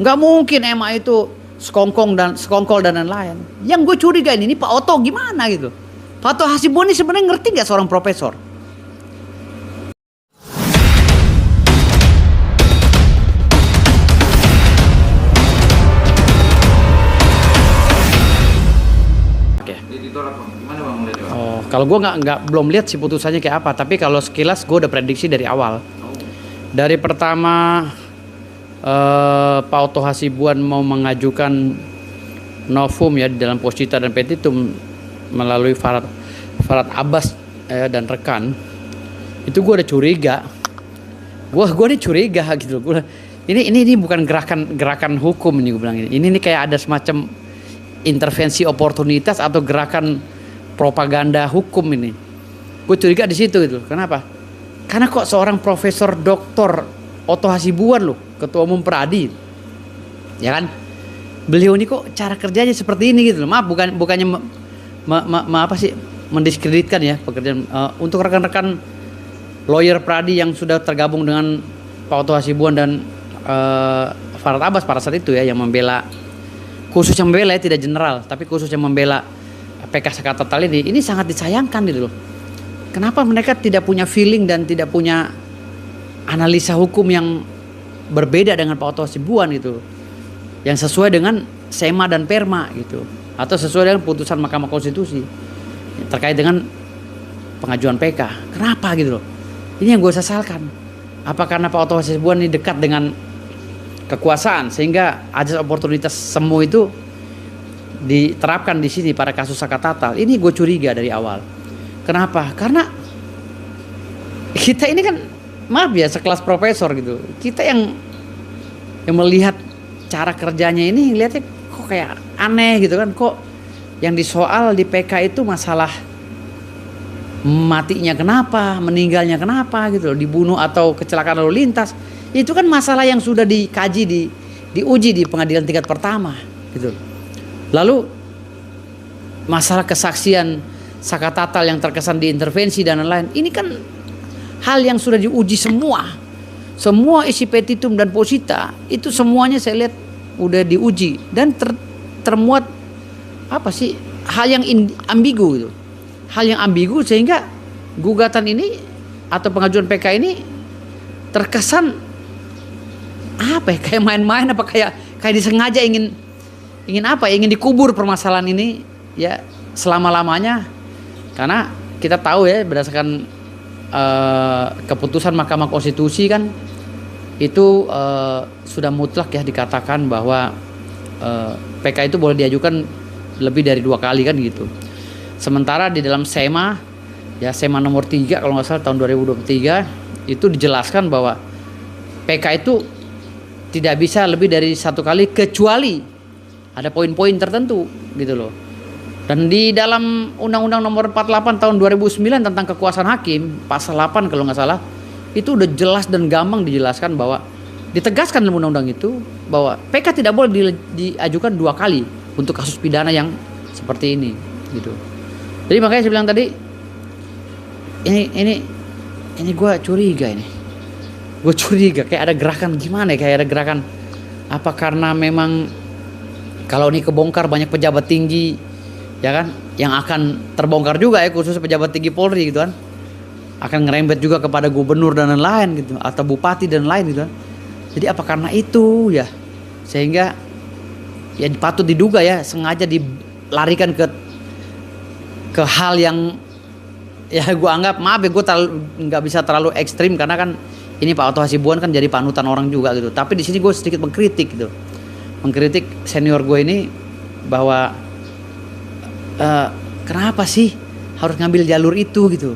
Nggak mungkin MA itu sekongkol dan lain-lain. Yang gue curiga ini Pak Oto gimana gitu. Pak Oto Hasibuan ini sebenarnya ngerti nggak seorang profesor? Oke. Ditolak bang, gimana bang mulai bang? Oh, kalau gue nggak belum lihat sih putusannya kayak apa. Tapi kalau sekilas gue udah prediksi dari awal. Dari pertama Pak Oto Hasibuan mau mengajukan novum ya di dalam posita dan petitum melalui Farhad Abbas dan rekan, itu gue udah curiga. Gue udah curiga gitu. Ini bukan gerakan hukum ini gue bilang ini. Ini kayak ada semacam intervensi oportunitas atau gerakan propaganda hukum ini. Gue curiga di situ gitu. Kenapa? Karena kok seorang Profesor Doktor Oto Hasibuan loh, Ketua Umum Peradi, ya kan? Beliau ini kok cara kerjanya seperti ini gitu loh. Maaf, bukannya apa sih mendiskreditkan ya pekerjaan untuk rekan-rekan lawyer Peradi yang sudah tergabung dengan Pak Oto Hasibuan dan Farhad Abbas pada saat itu ya, yang membela, khususnya membela ya, tidak general, tapi khususnya membela PK Sakatatal ini sangat disayangkan gitu loh. Kenapa mereka tidak punya feeling dan tidak punya analisa hukum yang berbeda dengan Pak Oto Hasibuan gitu, yang sesuai dengan SEMA dan PERMA gitu, atau sesuai dengan putusan Mahkamah Konstitusi terkait dengan pengajuan PK. Kenapa gitu loh? Ini yang gue sesalkan. Apa karena Pak Oto Hasibuan ini dekat dengan kekuasaan sehingga ajas oportunitas semu itu diterapkan di sini pada kasus Sakatatal? Ini gue curiga dari awal. Kenapa? Karena kita ini kan, maaf ya, sekelas profesor gitu. Kita yang melihat cara kerjanya ini, lihatnya kok kayak aneh gitu kan. Kok yang disoal di PK itu masalah matinya kenapa, meninggalnya kenapa gitu loh, dibunuh atau kecelakaan lalu lintas. Itu kan masalah yang sudah dikaji, diuji di pengadilan tingkat pertama gitu. Lalu masalah kesaksian Sakatatal yang terkesan diintervensi dan lain-lain, ini kan hal yang sudah diuji semua. Semua isi petitum dan posita itu semuanya saya lihat udah diuji dan termuat apa sih, hal yang ambigu gitu. Hal yang ambigu sehingga gugatan ini atau pengajuan PK ini terkesan apa ya, kayak main-main, apa kayak disengaja ingin apa, ingin dikubur permasalahan ini ya selama-lamanya. Karena kita tahu ya, berdasarkan keputusan Mahkamah Konstitusi kan itu sudah mutlak ya dikatakan bahwa PK itu boleh diajukan lebih dari 2 kali kan gitu. Sementara di dalam SEMA ya, SEMA nomor 3 kalau nggak salah tahun 2023 itu dijelaskan bahwa PK itu tidak bisa lebih dari 1 kali kecuali ada poin-poin tertentu gitu loh. Dan di dalam Undang-Undang nomor 48 tahun 2009 tentang kekuasaan hakim, pasal 8 kalau nggak salah, itu udah jelas dan gampang dijelaskan bahwa ditegaskan dalam undang-undang itu bahwa PK tidak boleh diajukan 2 kali untuk kasus pidana yang seperti ini gitu. Jadi makanya saya bilang tadi, ini gue curiga ini. Gue curiga kayak ada gerakan gimana ya, kayak ada gerakan apa, karena memang kalau ini kebongkar banyak pejabat tinggi ya kan, yang akan terbongkar juga ya, khususnya pejabat tinggi Polri gitu kan, akan ngerembet juga kepada gubernur dan lain-lain gitu, atau bupati dan lain gitu kan. Jadi apa karena itu ya, sehingga ya patut diduga ya sengaja dilarikan ke hal yang ya gue anggap, maaf ya, gue nggak bisa terlalu ekstrim karena kan ini Pak Oto Hasibuan kan jadi panutan orang juga gitu. Tapi di sini gue sedikit mengkritik gitu, mengkritik senior gue ini bahwa kenapa sih harus ngambil jalur itu gitu.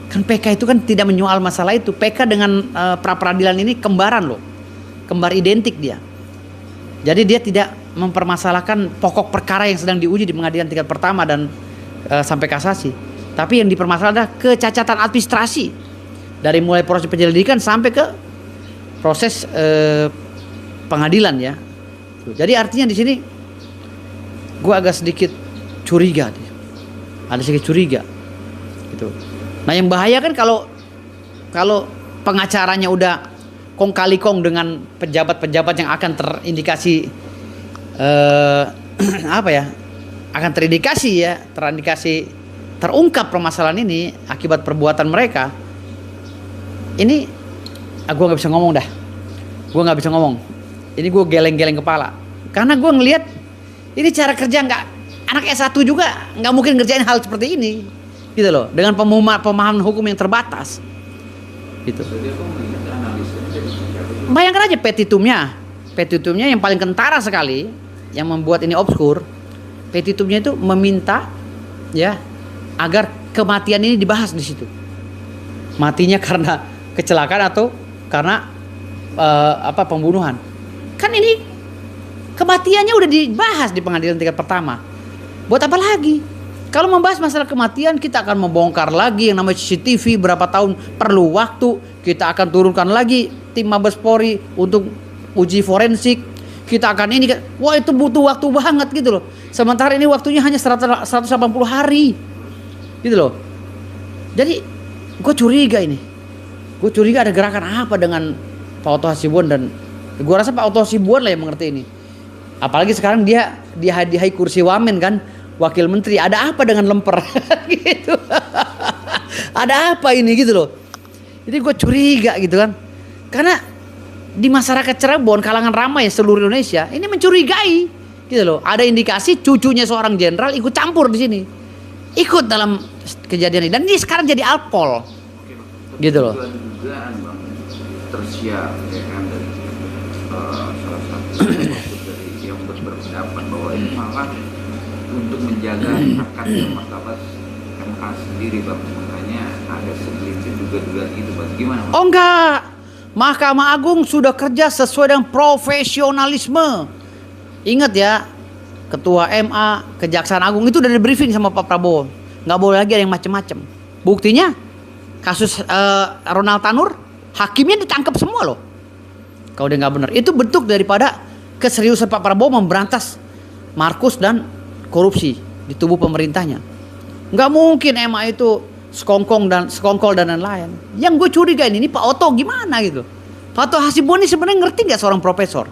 Kan PK itu kan tidak menyoal masalah itu. PK dengan pra peradilan ini kembaran loh, kembar identik dia. Jadi dia tidak mempermasalahkan pokok perkara yang sedang diuji di pengadilan tingkat pertama dan sampai kasasi. Tapi yang dipermasalahkan adalah kecacatan administrasi dari mulai proses penyelidikan sampai ke proses pengadilan ya. Jadi artinya di sini gue agak sedikit curiga, ada sedikit curiga gitu. Nah yang bahaya kan kalau pengacaranya udah kong kali kong dengan pejabat-pejabat yang akan terindikasi apa ya? Akan terindikasi terungkap permasalahan ini akibat perbuatan mereka. Ini gue nggak bisa ngomong dah. Gue nggak bisa ngomong. Ini gue geleng-geleng kepala. Karena gue ngelihat ini cara kerja nggak, anak S1 juga nggak mungkin ngerjain hal seperti ini, gitu loh. Dengan pemahaman hukum yang terbatas, gitu. Bayangkan aja petitumnya yang paling kentara sekali, yang membuat ini obskur. Petitumnya itu meminta, ya, agar kematian ini dibahas di situ. Matinya karena kecelakaan atau karena pembunuhan. Kan ini kematiannya udah dibahas di pengadilan tingkat pertama. Buat apa lagi? Kalau membahas masalah kematian, kita akan membongkar lagi yang namanya CCTV berapa tahun perlu waktu. Kita akan turunkan lagi tim Mabes Polri untuk uji forensik. Kita akan ini, wah itu butuh waktu banget gitu loh. Sementara ini waktunya hanya 180 hari. Gitu loh. Jadi gue curiga ini. Gue curiga ada gerakan apa dengan Pak Oto Hasibuan, dan gue rasa Pak Oto Hasibuan lah yang mengerti ini. Apalagi sekarang dia dihadiahi kursi wamen kan, wakil menteri. Ada apa dengan lemper? Gitu. Ada apa ini gitu loh. Jadi gue curiga gitu kan. Karena di masyarakat Cirebon, kalangan ramai seluruh Indonesia ini mencurigai gitu loh. Ada indikasi cucunya seorang jenderal ikut campur di sini, ikut dalam kejadian ini, dan ini sekarang jadi alpol. Gitu loh. Dugaan bang tersiar ya kan dari salah satu dari yang berpendapat bahwa ini malah untuk menjaga harkat dan martabat MA sendiri bang, makanya ada segelintir juga itu bang. Gimana bang? Oh enggak, Mahkamah Agung sudah kerja sesuai dengan profesionalisme. Ingat ya, Ketua MA, Kejaksaan Agung itu udah di briefing sama Pak Prabowo. Nggak boleh lagi ada yang macam-macam. Buktinya kasus Ronald Tanur, hakimnya ditangkap semua loh. Kalau dia nggak benar, itu bentuk daripada keseriusan Pak Prabowo memberantas Markus dan korupsi di tubuh pemerintahnya. Nggak mungkin MA itu sekongkol dan lain-lain. Yang gue curiga ini Pak Oto gimana gitu. Pak Oto Hasibuan ini sebenarnya ngerti nggak seorang profesor?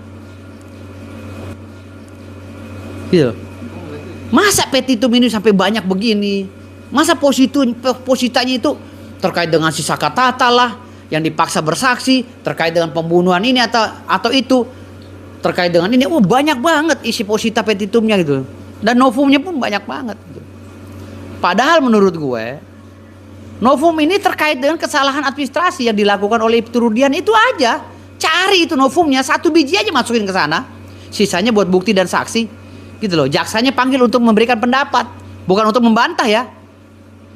Gitu. Masa petitum ini sampai banyak begini? Masa positanya itu terkait dengan si Sakatata lah, yang dipaksa bersaksi, terkait dengan pembunuhan ini atau itu, terkait dengan ini, banyak banget isi posita petitumnya gitu. Dan novumnya pun banyak banget gitu. Padahal menurut gue, novum ini terkait dengan kesalahan administrasi yang dilakukan oleh Ibtu Rudian itu aja. Cari itu novumnya, 1 biji aja masukin ke sana. Sisanya buat bukti dan saksi. Gitu loh. Jaksanya panggil untuk memberikan pendapat, bukan untuk membantah ya.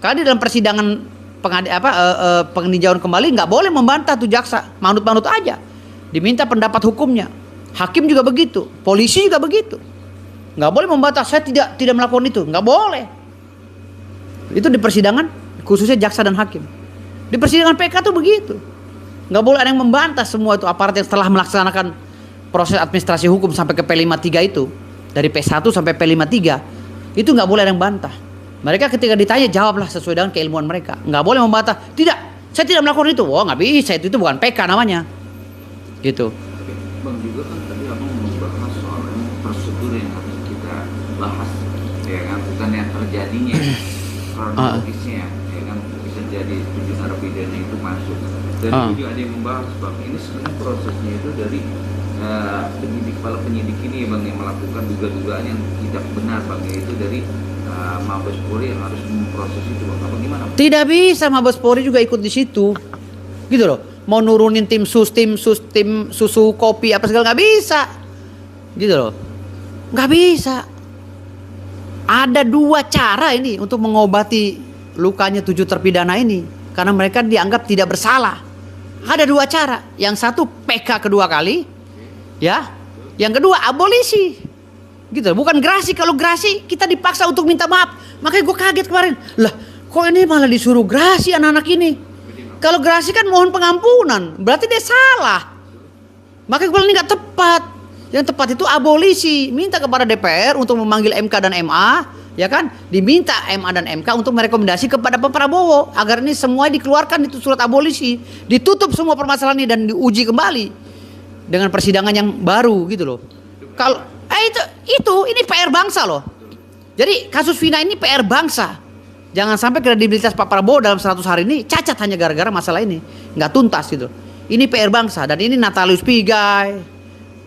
Karena di dalam persidangan peninjauan kembali nggak boleh membantah tuh jaksa, manut-manut aja. Diminta pendapat hukumnya. Hakim juga begitu, polisi juga begitu. Nggak boleh membantah, saya tidak melakukan itu, nggak boleh. Itu di persidangan khususnya jaksa dan hakim. Di persidangan PK tuh begitu. Nggak boleh ada yang membantah semua itu aparat yang setelah melaksanakan proses administrasi hukum sampai ke P53 itu. Dari P1 sampai P53 itu nggak boleh ada yang bantah. Mereka ketika ditanya jawablah sesuai dengan keilmuan mereka. Nggak boleh membantah. Tidak, saya tidak melakukan itu. Oh nggak bisa, itu bukan PK namanya. Gitu. Bang juga kan tadi abang membahas soal prosedur yang harus kita bahas, ya kan, bukan yang terjadinya, kronologisnya, ya kan, bisa jadi 7 narapidana itu masuk. Dan juga ada yang membahas bang, ini sebenarnya prosesnya itu dari kepala penyidik ini bang yang melakukan dugaan yang tidak benar bang, yaitu dari Mabes Polri yang harus memproses itu bang. Apa gimana? Tidak bisa Mabes Polri juga ikut di situ, gitu loh. Mau nurunin tim susu kopi apa segala nggak bisa, gitu loh. Nggak bisa. Ada 2 cara ini untuk mengobati lukanya 7 terpidana ini, karena mereka dianggap tidak bersalah. Ada 2 cara. Yang satu PK kedua kali, ya. Yang kedua abolisi, gitu. Bukan gerasi. Kalau gerasi kita dipaksa untuk minta maaf. Makanya gue kaget kemarin. Lah, kok ini malah disuruh gerasi anak-anak ini? Kalau gerasi kan mohon pengampunan, berarti dia salah. Makanya gue bilang ini nggak tepat. Yang tepat itu abolisi. Minta kepada DPR untuk memanggil MK dan MA ya kan, diminta MA dan MK untuk merekomendasi kepada Pak Prabowo agar ini semua dikeluarkan itu surat abolisi, ditutup semua permasalahan ini dan diuji kembali dengan persidangan yang baru gitu loh. Kalau itu ini PR bangsa loh. Jadi kasus Vina ini PR bangsa. Jangan sampai kredibilitas Pak Prabowo dalam 100 hari ini cacat hanya gara-gara masalah ini, nggak tuntas gitu. Ini PR bangsa dan ini Natalius Pigai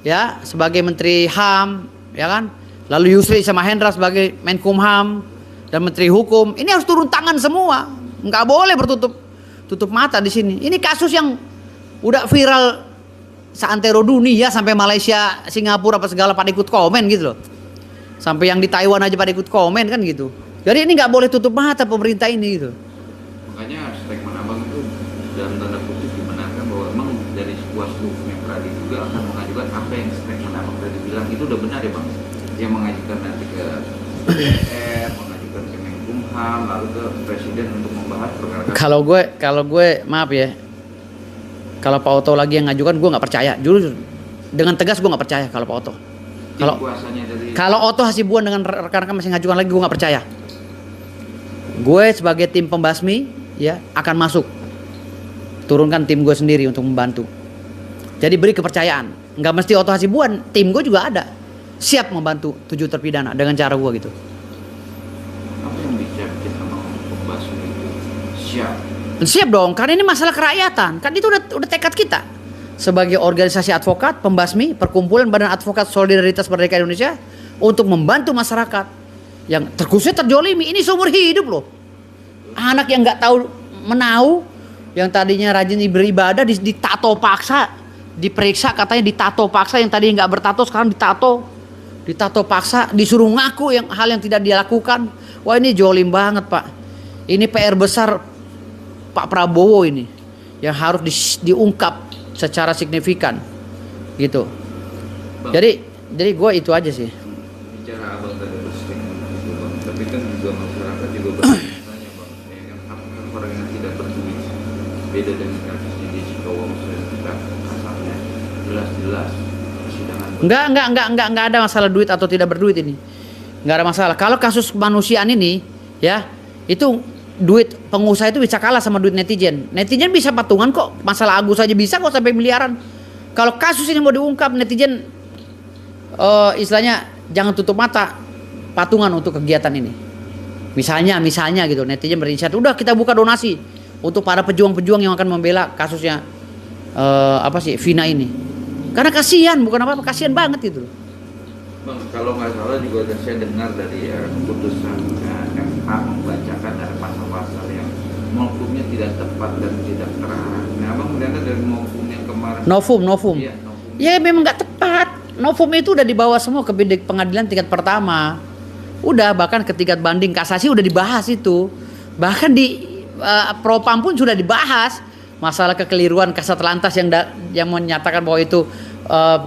ya sebagai Menteri HAM, ya kan? Lalu Yusri sama Hendra sebagai Menkumham dan Menteri Hukum. Ini harus turun tangan semua. Nggak boleh tutup mata di sini. Ini kasus yang udah viral seantero dunia sampai Malaysia, Singapura apa segala pada ikut komen gitu loh. Sampai yang di Taiwan aja pada ikut komen kan gitu. Jadi ini nggak boleh tutup mata pemerintah ini gitu. Makanya statement abang itu dalam tanda kutip dibenarkan bahwa memang dari sebuah hukum yang tadi juga akan mengajukan apa yang statement abang tadi bilang itu udah benar ya bang. Dia mengajukan nanti ke DPR, mengajukan ke Menkumham, lalu ke Presiden untuk membahas perkara. Kalau gue maaf ya, kalau Pak Oto lagi yang ngajukan gue nggak percaya. Jujur dengan tegas gue nggak percaya kalau Pak Oto. Kalau Oto Hasibuan dengan rekan-rekan masih ngajukan lagi gue nggak percaya. Gue sebagai tim pembasmi ya akan masuk, turunkan tim gue sendiri untuk membantu. Jadi beri kepercayaan. Nggak mesti Oto Hasibuan, tim gue juga ada. Siap membantu 7 terpidana dengan cara gue gitu. Apa yang disiapkan sama pembasmi itu? Siap dong, karena ini masalah kerakyatan. Kan itu udah tekad kita. Sebagai organisasi advokat, pembasmi, perkumpulan Badan Advokat Solidaritas Merdeka Indonesia untuk membantu masyarakat yang terkhususnya terjolimi. Ini seumur hidup loh. Anak yang nggak tahu menau, yang tadinya rajin beribadah ditato paksa, diperiksa katanya ditato paksa, yang tadi nggak bertato sekarang ditato paksa, disuruh ngaku hal yang tidak dia lakukan. Wah ini jolim banget Pak. Ini PR besar Pak Prabowo ini yang harus diungkap secara signifikan gitu. Bang, jadi gue itu aja sih. Bicara abang tadi berstatement itu bang, tapi kan juga masyarakat juga bertanya bang, ya kan apakah orang yang tidak berduit beda dengan kasusnya di Cikawong yang kita asalnya jelas-jelas. Enggak ada masalah duit atau tidak berduit ini. Enggak ada masalah. Kalau kasus kemanusiaan ini ya, itu duit pengusaha itu bisa kalah sama duit netizen. Netizen bisa patungan kok. Masalah Agus aja bisa kok sampai miliaran. Kalau kasus ini mau diungkap, netizen istilahnya jangan tutup mata, patungan untuk kegiatan ini. Misalnya gitu, netizen berinisiatif, udah kita buka donasi untuk para pejuang-pejuang yang akan membela kasusnya Vina ini. Karena kasihan, bukan apa-apa, kasihan banget itu. Bang, kalau nggak salah juga saya dengar dari keputusan MA membacakan ada pasal-pasal yang hukumnya tidak tepat dan tidak terarah. Nah, abang melihatnya dari hukum yang kemarin. Novum. Iya, novum. Ya memang nggak tepat. Novum itu udah dibawa semua ke pengadilan tingkat pertama. Udah bahkan ke tingkat banding kasasi udah dibahas itu. Bahkan di Propam pun sudah dibahas. Masalah kekeliruan Kasat Lantas yang menyatakan bahwa itu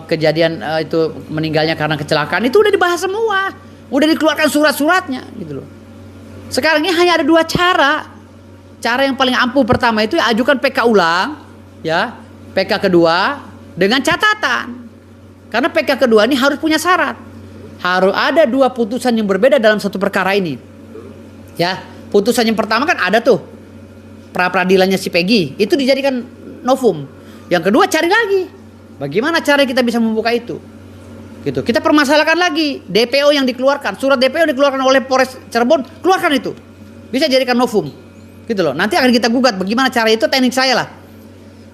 kejadian itu meninggalnya karena kecelakaan itu udah dibahas semua, udah dikeluarkan surat-suratnya gitu loh. Sekarang ini hanya ada 2 cara. Cara yang paling ampuh pertama itu ajukan PK ulang, ya PK kedua dengan catatan. Karena PK kedua ini harus punya syarat, harus ada 2 putusan yang berbeda dalam satu perkara ini. Ya, putusan yang pertama kan ada tuh pra-peradilannya si Peggy, itu dijadikan novum. Yang kedua cari lagi bagaimana cara kita bisa membuka itu. Gitu. Kita permasalahkan lagi DPO yang dikeluarkan, surat DPO yang dikeluarkan oleh Polres Cirebon, keluarkan itu. Bisa jadikan novum. Gitu loh. Nanti akan kita gugat bagaimana cara itu, teknik saya lah.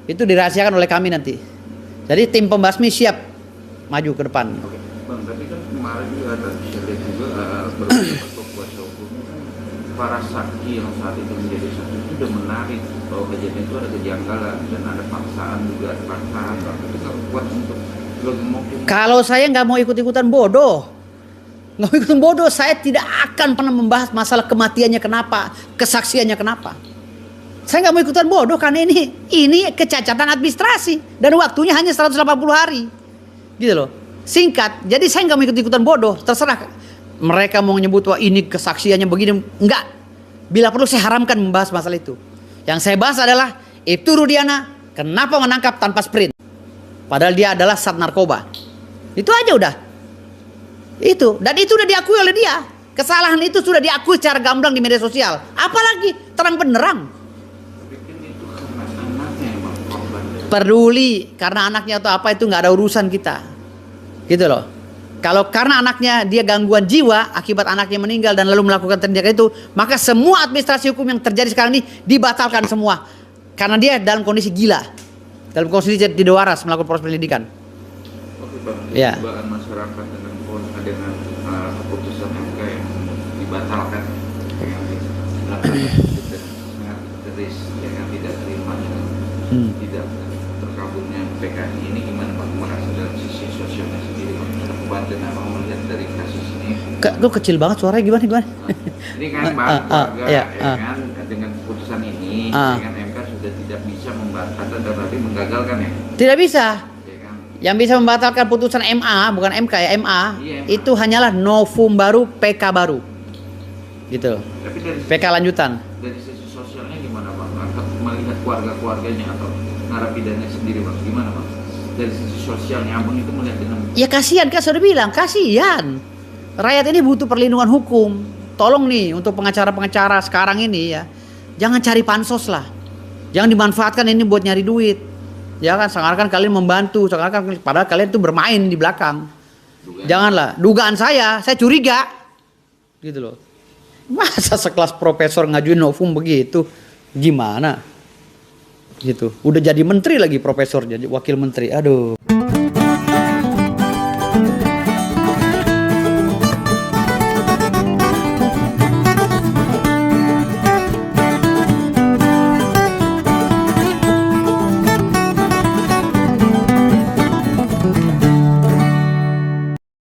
Itu dirahasiakan oleh kami nanti. Jadi tim pembasmi siap maju ke depan. Oke. Bang, tapi kan kemarin juga ada beberapa kuasa hukum para saksi yang saat itu menjadi saksi itu sudah menarik bahwa kejadian itu ada kejanggalan dan ada paksaan juga, ada paksaan, itu nggak kuat untuk kalau saya nggak mau ikut-ikutan bodoh, saya tidak akan pernah membahas masalah kematiannya kenapa, kesaksiannya kenapa. Saya nggak mau ikutan bodoh karena ini kecacatan administrasi dan waktunya hanya 180 hari, gitu loh. Singkat, jadi saya nggak mau ikut-ikutan bodoh, terserah mereka mau nyebut wah ini kesaksiannya begini, enggak. Bila perlu saya haramkan membahas masalah itu. Yang saya bahas adalah Ibtu Rudiana kenapa menangkap tanpa sprint. Padahal dia adalah sat narkoba. Itu aja udah. Itu. Dan itu udah diakui oleh dia. Kesalahan itu sudah diakui secara gamblang di media sosial. Apalagi terang benderang. Tapi kan itu karena anaknya yang korban. Peduli karena anaknya atau apa itu nggak ada urusan kita. Gitu loh. Kalau karena anaknya dia gangguan jiwa akibat anaknya meninggal dan lalu melakukan tindakan itu, maka semua administrasi hukum yang terjadi sekarang ini dibatalkan semua. Karena dia dalam kondisi gila. Dalam kondisi tidak waras melakukan proses penyelidikan. Oke Bang, Ya. kecewaan masyarakat dengan keputusan MK yang dibatalkan yang sangat keris yang tidak terima dengan tidak terkabulnya PKI ini gimana Bang merasa dalam sisi sosialnya sendiri Bang? Ada kebatin Abang melihat dari kasus ini? Lu kecil banget suaranya gimana? Ini kan Bang, keluarga ya, kan dengan keputusan ini dengan MK sudah tidak bisa membatalkan dan berarti menggagalkan ya? Tidak bisa. Ya kan? Yang bisa membatalkan putusan MA, bukan MK ya, MA, Iya, MA. itu hanyalah novum baru, PK baru. Gitu. Tapi dari PK lanjutan. dari sisi sosialnya gimana Bang? Atau melihat keluarga-keluarganya atau narapidana sendiri Bang, gimana Bang? Dari sisi sosialnya Abang itu melihat dengan Ya kasihan, kan sudah bilang, kasihan. Rakyat ini butuh perlindungan hukum. Tolong nih untuk pengacara-pengacara sekarang ini ya. Jangan cari pansos lah. Jangan dimanfaatkan ini buat nyari duit. Ya kan, seakan-akan kalian membantu, seakan-akan padahal kalian tuh bermain di belakang. dugaan. Janganlah, dugaan saya curiga. Gitu loh. Masa sekelas profesor ngajuin novum begitu? Gimana? Gitu. Udah jadi menteri lagi profesor, jadi wakil menteri. Aduh.